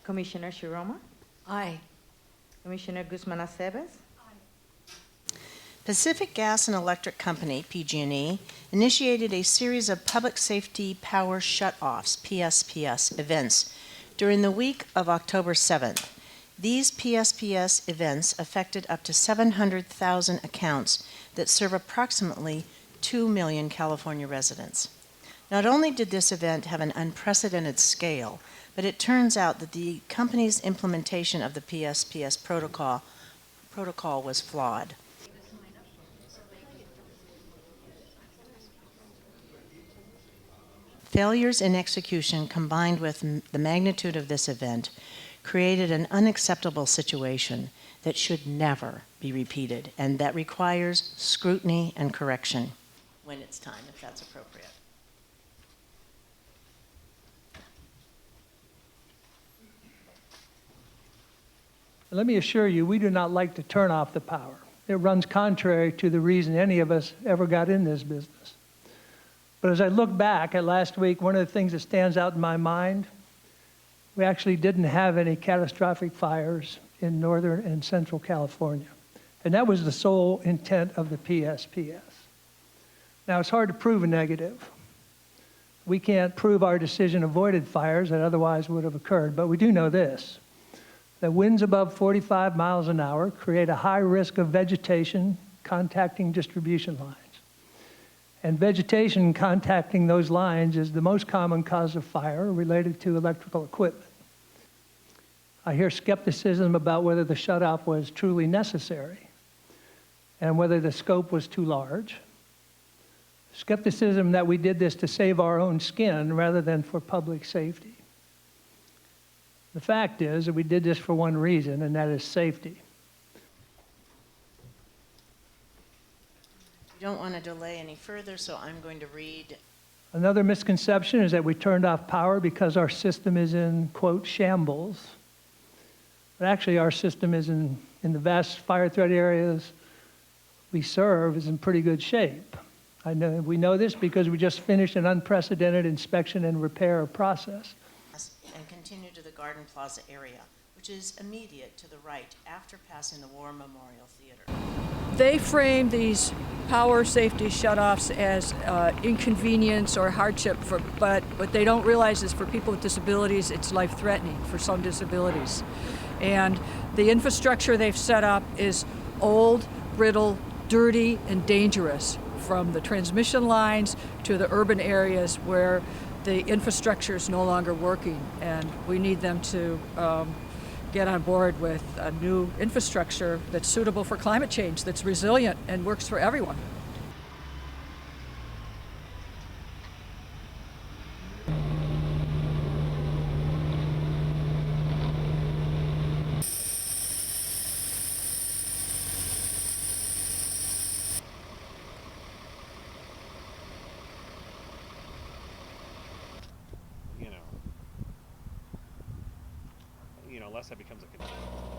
Commissioner Shiroma? Aye. Commissioner Guzman Aceves? Pacific Gas and Electric Company, PG&E, initiated a series of public safety power shutoffs, PSPS, events during the week of October 7th. These PSPS events affected up to 700,000 accounts that serve approximately 2 million California residents. Not only did this event have an unprecedented scale, but it turns out that the company's implementation of the PSPS protocol was flawed. Failures in execution combined with the magnitude of this event created an unacceptable situation that should never be repeated and that requires scrutiny and correction when it's time, if that's appropriate. Let me assure you, we do not like to turn off the power. It runs contrary to the reason any of us ever got in this business. But as I look back at last week, one of the things that stands out in my mind, we actually didn't have any catastrophic fires in Northern and Central California. And that was the sole intent of the PSPS. Now, it's hard to prove a negative. We can't prove our decision avoided fires that otherwise would have occurred, but we do know this, that winds above 45 miles an hour create a high risk of vegetation contacting distribution lines. And vegetation contacting those lines is the most common cause of fire related to electrical equipment. I hear skepticism about whether the shutoff was truly necessary and whether the scope was too large. Skepticism that we did this to save our own skin rather than for public safety. The fact is that we did this for one reason, and that is safety. We don't want to delay any further, so I'm going to read. Another misconception is that we turned off power because our system is in, quote, shambles. But actually our system is in the vast fire threat areas we serve is in pretty good shape. We know this because we just finished an unprecedented inspection and repair process. And continue to the Garden Plaza area, which is immediate to the right after passing the War Memorial Theater. They frame these power safety shutoffs as inconvenience or hardship, but what they don't realize is for people with disabilities, it's life-threatening for some disabilities. And the infrastructure they've set up is old, brittle, dirty, and dangerous, from the transmission lines to the urban areas where the infrastructure is no longer working, and we need them to get on board with a new infrastructure that's suitable for climate change, that's resilient and works for everyone. Unless that becomes a concern.